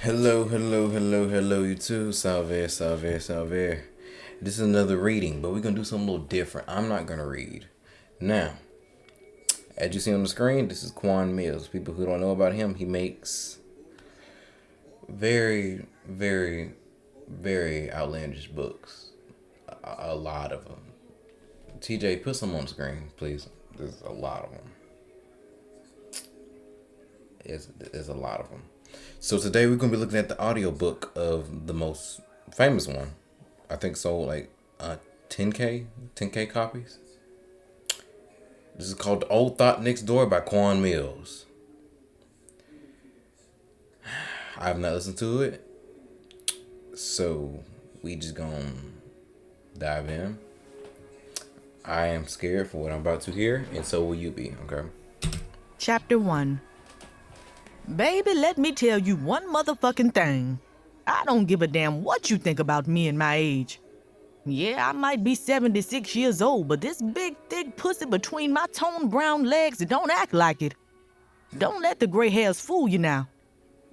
Hello, you too. Salve. This is another reading, but we're going to do something a little different. I'm not going to read. Now, as you see on the screen, this is Quan Millz. People who don't know about him, he makes very outlandish books. A lot of them. TJ, put some on the screen, please. There's a lot of them. There's a lot of them. So today we're going to be looking at the audiobook of the most famous one. I think sold like 10K copies. This is called The Old Thot Next Door by Quan Millz. I have not listened to it, so we just gonna dive in. I am scared for what I'm about to hear, and so will you be, okay? Chapter 1. Baby, let me tell you one motherfucking thing. I don't give a damn what you think about me and my age. Yeah, I might be 76 years old, but this big, thick pussy between my toned brown legs don't act like it. Don't let the gray hairs fool you now.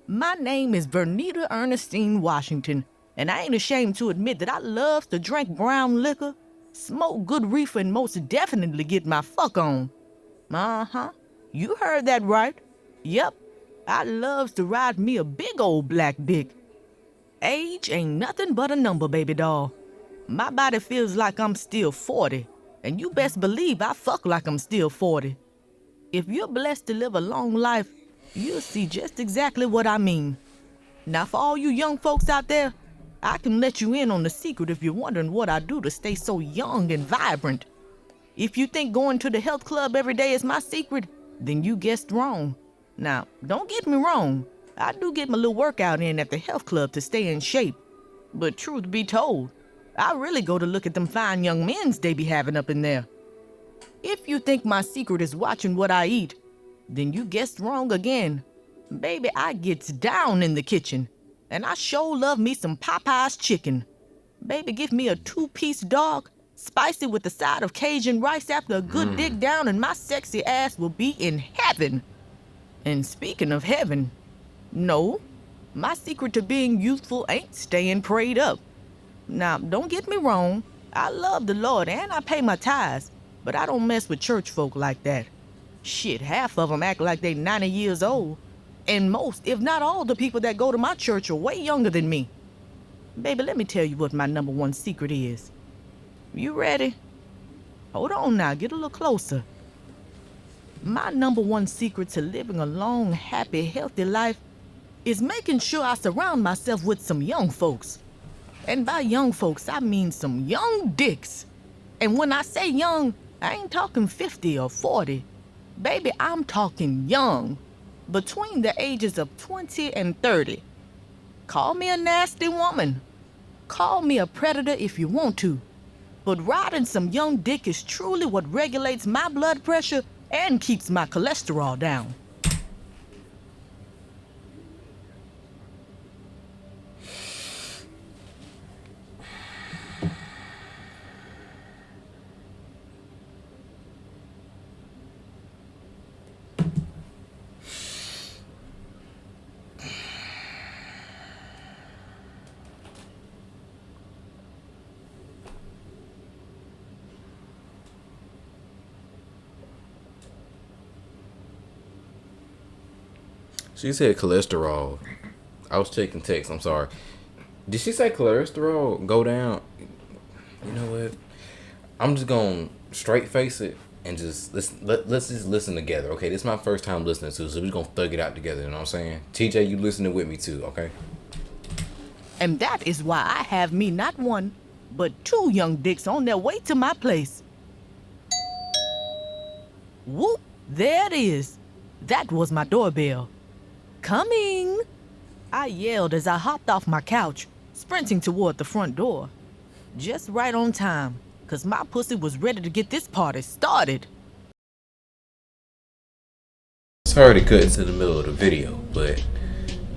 My name is Vernita Ernestine Washington, and I ain't ashamed to admit that I love to drink brown liquor, smoke good reefer, and most definitely get my fuck on. Uh-huh. You heard that right. Yep. I loves to ride me a big old black dick. Age ain't nothing but a number, baby doll. My body feels like I'm still 40, and you best believe I fuck like I'm still 40. If you're blessed to live a long life, you'll see just exactly what I mean. Now, for all you young folks out there, I can let you in on the secret if you're wondering what I do to stay so young and vibrant. If you think going to the health club every day is my secret, then you guessed wrong. Now, don't get me wrong, I do get my little workout in at the health club to stay in shape. But truth be told, I really go to look at them fine young men's they be having up in there. If you think my secret is watching what I eat, then you guessed wrong again. Baby, I gets down in the kitchen, and I sure love me some Popeye's chicken. Baby, give me a 2-piece dog, spicy with a side of Cajun rice after a good dig down, and my sexy ass will be in heaven. And speaking of heaven, no, my secret to being youthful ain't staying prayed up. Now, don't get me wrong, I love the Lord and I pay my tithes, but I don't mess with church folk like that. Shit, half of them act like they 90 years old, and most, if not all, the people that go to my church are way younger than me. Baby, let me tell you what my number one secret is. You ready? Hold on now, get a little closer. My number one secret to living a long, happy, healthy life is making sure I surround myself with some young folks. And by young folks, I mean some young dicks. And when I say young, I ain't talking 50 or 40. Baby, I'm talking young, between the ages of 20 and 30. Call me a nasty woman. Call me a predator if you want to. But riding some young dick is truly what regulates my blood pressure and keeps my cholesterol down. She said cholesterol. I was checking text. I'm sorry. Did she say cholesterol go down? You know what? I'm just gonna straight face it and just listen. Let's just listen together, okay? This is my first time listening to, so we're gonna thug it out together. You know what I'm saying? TJ, you listening with me too, okay? And that is why I have me not one, but 2 young dicks on their way to my place. Whoop! There it is. That was my doorbell. Coming! I yelled as I hopped off my couch, sprinting toward the front door. Just right on time, 'cause my pussy was ready to get this party started. Sorry to cut into the middle of the video, but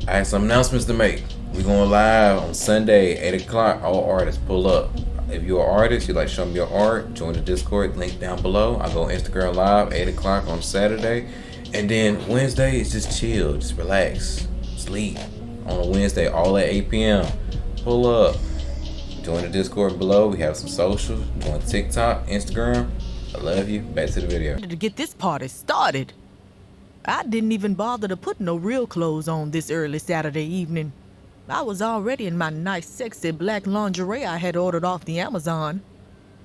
I have some announcements to make. We're going live on Sunday, 8 o'clock. All artists pull up. If you're an artist, you like show me your art, join the Discord, link down below. I go on Instagram live, 8 o'clock on Saturday. And then Wednesday is just chill, just relax, sleep. on a Wednesday, all at 8 p.m. Pull up. Join the Discord below. We have some socials. Join TikTok, Instagram. I love you. Back to the video. To get this party started. I didn't even bother to put no real clothes on this early Saturday evening. I was already in my nice, sexy black lingerie I had ordered off the Amazon.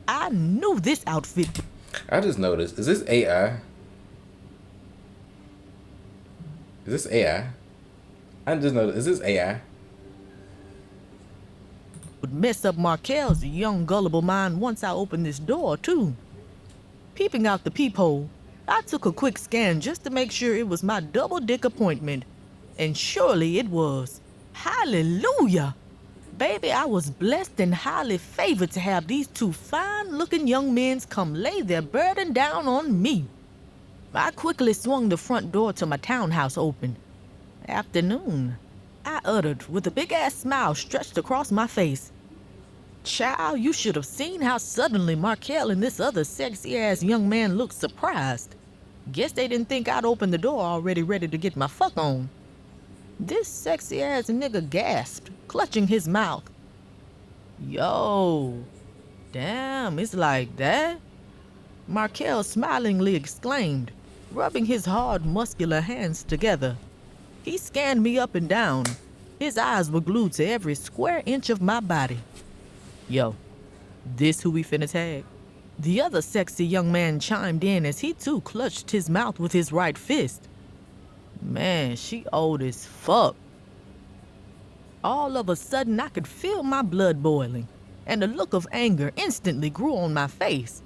I knew this outfit. I just noticed, is this AI? Is this AI? I just noticed, is this AI? Would mess up Markel's young gullible mind once I opened this door, too. Peeping out the peephole, I took a quick scan just to make sure it was my double-dick appointment. And surely it was. Hallelujah! Baby, I was blessed and highly favored to have these two fine-looking young men come lay their burden down on me. I quickly swung the front door to my townhouse open. Afternoon, I uttered with a big-ass smile stretched across my face. Child, you should have seen how suddenly Markel and this other sexy-ass young man looked surprised. Guess they didn't think I'd opened the door already ready to get my fuck on. This sexy-ass nigga gasped, clutching his mouth. Yo, damn, it's like that? Markel smilingly exclaimed, rubbing his hard, muscular hands together. He scanned me up and down. His eyes were glued to every square inch of my body. Yo, this who we finna tag? The other sexy young man chimed in as he too clutched his mouth with his right fist. Man, she old as fuck. All of a sudden, I could feel my blood boiling, and a look of anger instantly grew on my face.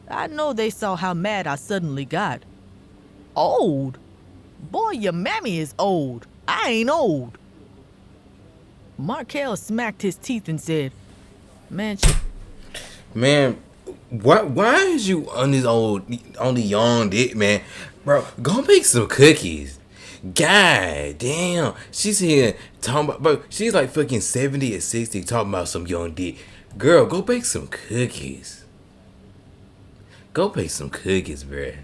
I know they saw how mad I suddenly got. Old? Boy, your mammy is old. I ain't old. Markel smacked his teeth and said, Man, why is you on this on the young dick, man? Bro, go make some cookies. God damn. She's here talking about, bro, she's like fucking 70 or 60 talking about some young dick. Girl, go bake some cookies. Go bake some cookies, bruh.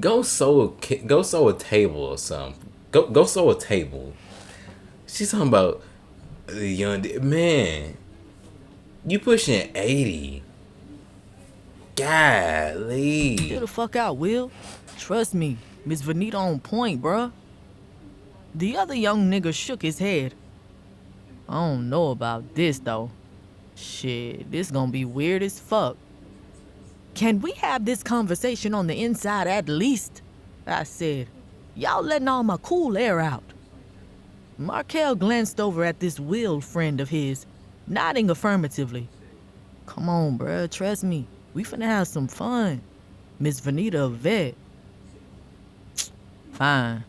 Go sew a table or something. Go sew a table. She's talking about the young man. You pushing 80. Golly. Get the fuck out, Will. Trust me, Miss Vanita on point, bruh. The other young nigga shook his head. I don't know about this, though. Shit, this gonna be weird as fuck. Can we have this conversation on the inside at least? I said. Y'all letting all my cool air out. Markel glanced over at this Will friend of his, nodding affirmatively. Come on, bruh, trust me. We finna have some fun. Miss Vanita a vet. Fine.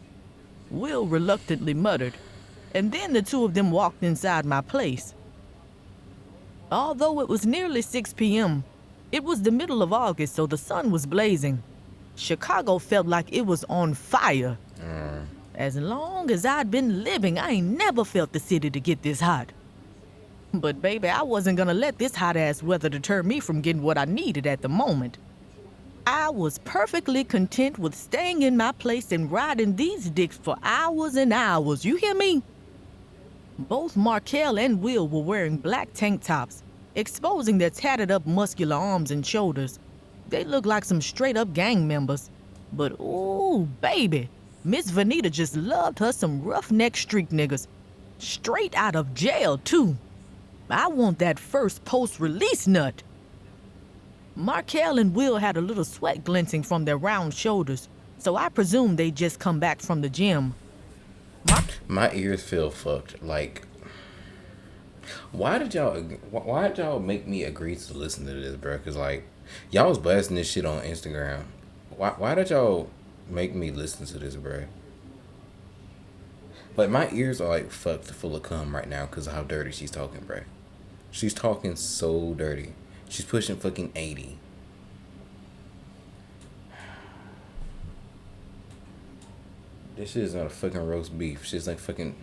Will reluctantly muttered, and then the two of them walked inside my place. Although it was nearly 6 p.m., it was the middle of August, so the sun was blazing. Chicago felt like it was on fire. As long as I'd been living, I ain't never felt the city to get this hot. But baby, I wasn't gonna let this hot-ass weather deter me from getting what I needed at the moment. I was perfectly content with staying in my place and riding these dicks for hours and hours, you hear me? Both Markel and Will were wearing black tank tops, exposing their tatted up muscular arms and shoulders. They looked like some straight-up gang members. But ooh, baby, Miss Vanita just loved her some roughneck street niggas. Straight out of jail, too. I want that first post-release nut. Markel and Will had a little sweat glinting from their round shoulders, so I presumed they'd just come back from the gym. My ears feel fucked. Like, why did y'all make me agree to listen to this, bro? Cause like, y'all was blasting this shit on Instagram. Why did y'all make me listen to this, bro? Like, my ears are like fucked full of cum right now because of how dirty she's talking, bro. She's talking so dirty. She's pushing fucking 80. This shit is not a fucking roast beef. Shit's like fucking.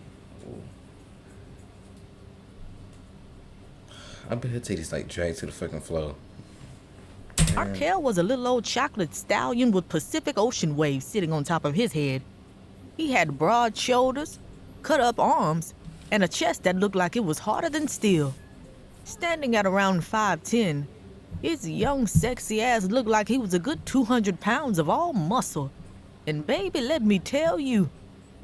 Ooh. I bet her titties like dragged to the fucking floor. Markel was a little old chocolate stallion with Pacific Ocean waves sitting on top of his head. He had broad shoulders, cut-up arms, and a chest that looked like it was harder than steel. Standing at around 5'10", his young, sexy ass looked like he was a good 200 pounds of all muscle. And baby, let me tell you,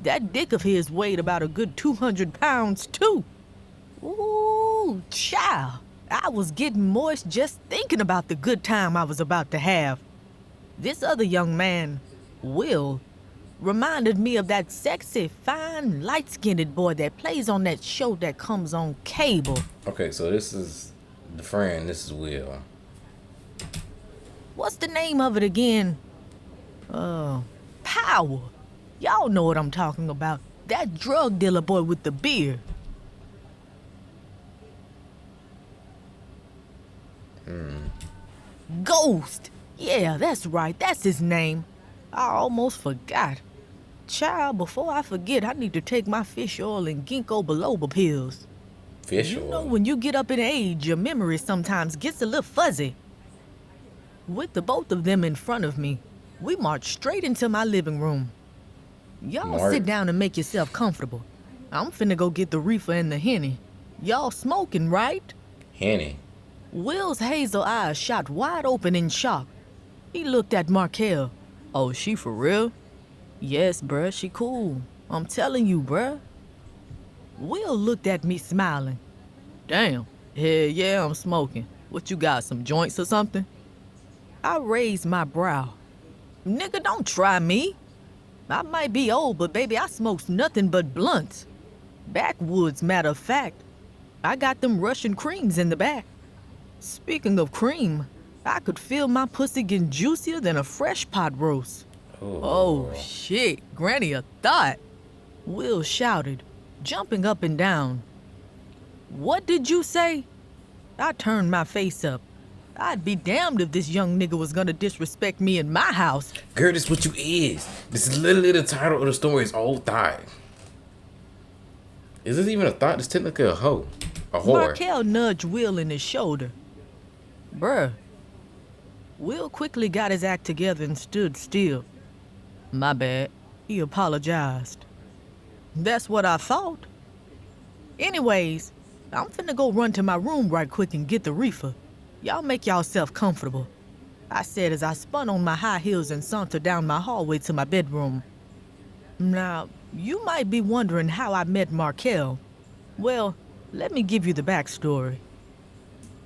that dick of his weighed about a good 200 pounds too. Ooh, child, I was getting moist just thinking about the good time I was about to have. This other young man, Will, reminded me of that sexy, fine, light-skinned boy that plays on that show that comes on cable. Okay, so this is the friend. This is Will. What's the name of it again? Power. Y'all know what I'm talking about. That drug dealer boy with the beard. Ghost. Yeah, that's right. That's his name. I almost forgot. Child, before I forget, I need to take my fish oil and ginkgo biloba pills. Fish oil? You know, when you get up in age, your memory sometimes gets a little fuzzy. With the both of them in front of me, we marched straight into my living room. Y'all sit down and make yourself comfortable. I'm finna go get the reefer and the Henny. Y'all smoking, right? Henny. Will's hazel eyes shot wide open in shock. He looked at Markel. Oh, she for real? Yes, bruh, she cool. I'm telling you, bruh. Will looked at me smiling. Damn, hell yeah, I'm smoking. What you got, some joints or something? I raised my brow. Nigga, don't try me. I might be old, but baby, I smokes nothing but blunts. Backwoods, matter of fact. I got them Russian creams in the back. Speaking of cream, I could feel my pussy getting juicier than a fresh pot roast. Oh, shit, Granny a Thot. Will shouted, jumping up and down. What did you say? I turned my face up. I'd be damned if this young nigga was gonna disrespect me in my house. Girl, this what you is. This is literally the title of the story. It's old Thot. Is this even a thought? It's technically a hoe. A whore. Markel nudged Will in his shoulder. Bruh. Will quickly got his act together and stood still. My bad. He apologized. That's what I thought. Anyways, I'm finna go run to my room right quick and get the reefer. Y'all make yourself comfortable, I said as I spun on my high heels and sauntered down my hallway to my bedroom. Now, you might be wondering how I met Markel. Well, let me give you the backstory.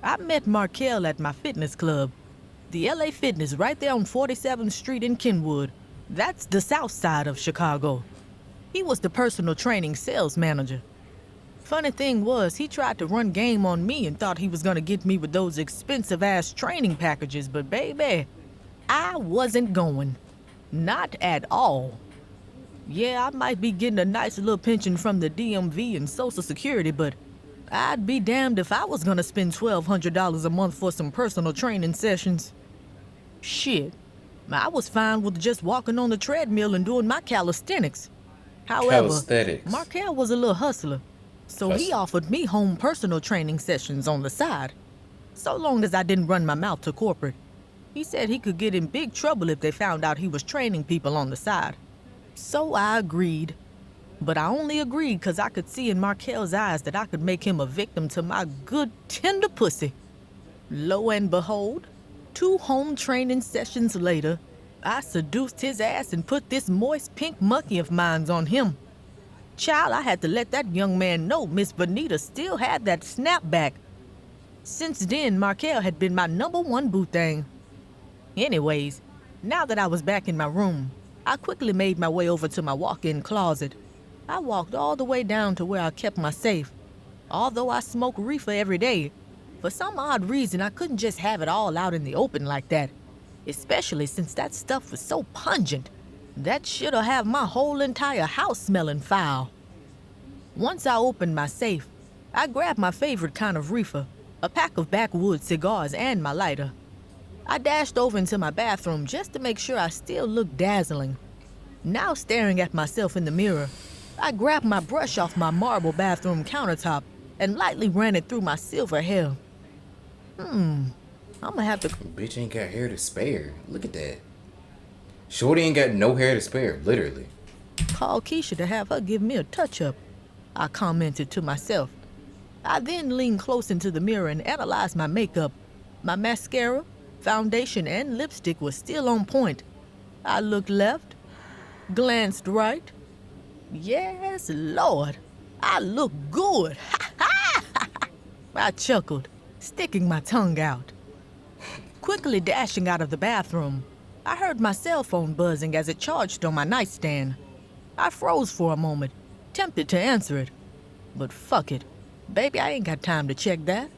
I met Markel at my fitness club, the LA Fitness right there on 47th Street in Kenwood. That's the south side of Chicago. He was the personal training sales manager. Funny thing was, he tried to run game on me and thought he was gonna get me with those expensive-ass training packages, but baby, I wasn't going. Not at all. Yeah, I might be getting a nice little pension from the DMV and Social Security, but I'd be damned if I was gonna spend $1,200 a month for some personal training sessions. Shit, I was fine with just walking on the treadmill and doing my calisthenics. However, Markel was a little hustler. So he offered me home personal training sessions on the side, so long as I didn't run my mouth to corporate. He said he could get in big trouble if they found out he was training people on the side. So I agreed. But I only agreed because I could see in Markel's eyes that I could make him a victim to my good, tender pussy. Lo and behold, 2 home training sessions later, I seduced his ass and put this moist pink monkey of mine on him. Child, I had to let that young man know Miss Bonita still had that snapback. Since then, Markel had been my #1 boo thing. Anyways, now that I was back in my room, I quickly made my way over to my walk-in closet. I walked all the way down to where I kept my safe. Although I smoke reefer every day, for some odd reason I couldn't just have it all out in the open like that, especially since that stuff was so pungent. That shit'll have my whole entire house smelling foul. Once I opened my safe, I grabbed my favorite kind of reefer, a pack of backwoods cigars and my lighter. I dashed over into my bathroom just to make sure I still looked dazzling. Now staring at myself in the mirror, I grabbed my brush off my marble bathroom countertop and lightly ran it through my silver hair. I'ma have to... Bitch ain't got hair to spare. Look at that. Shorty ain't got no hair to spare, literally. call Keisha to have her give me a touch-up, I commented to myself. I then leaned close into the mirror and analyzed my makeup. My mascara, foundation, and lipstick was still on point. I looked left, glanced right. Yes, Lord, I look good. I chuckled, sticking my tongue out. Quickly dashing out of the bathroom, I heard my cell phone buzzing as it charged on my nightstand. I froze for a moment, tempted to answer it. But fuck it. Baby, I ain't got time to check that.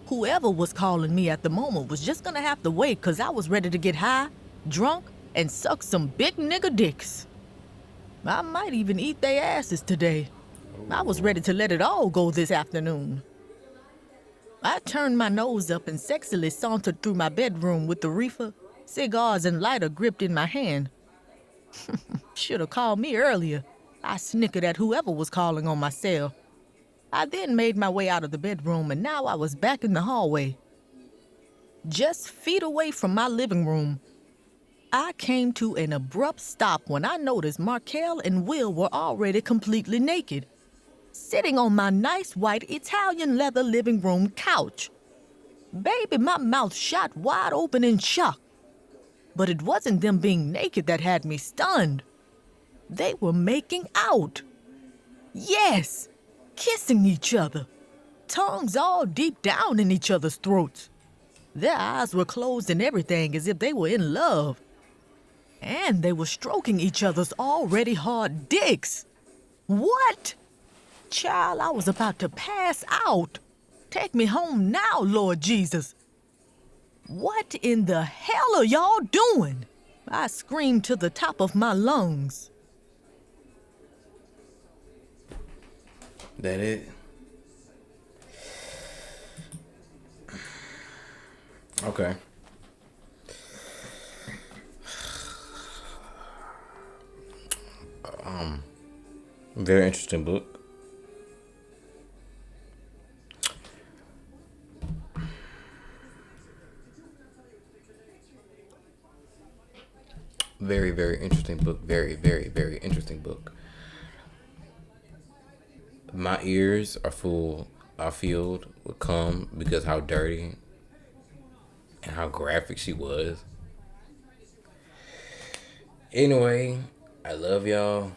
Whoever was calling me at the moment was just gonna have to wait, 'cause I was ready to get high, drunk, and suck some big nigga dicks. I might even eat their asses today. I was ready to let it all go this afternoon. I turned my nose up and sexily sauntered through my bedroom with the reefer, cigars, and lighter gripped in my hand. Should've called me earlier. I snickered at whoever was calling on my cell. I then made my way out of the bedroom, and now I was back in the hallway. Just feet away from my living room, I came to an abrupt stop when I noticed Markel and Will were already completely naked, sitting on my nice white Italian leather living room couch. Baby, my mouth shot wide open in shock. But it wasn't them being naked that had me stunned. They were making out. Yes, kissing each other, tongues all deep down in each other's throats. Their eyes were closed and everything, as if they were in love. And they were stroking each other's already hard dicks. What? Child, I was about to pass out. Take me home now, Lord Jesus. What in the hell are y'all doing? I screamed to the top of my lungs. That it? Okay. Very interesting book. Very, very interesting book. Very, very, very interesting book. My ears are filled with cum because how dirty and how graphic she was. Anyway, I love y'all.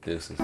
Deuces.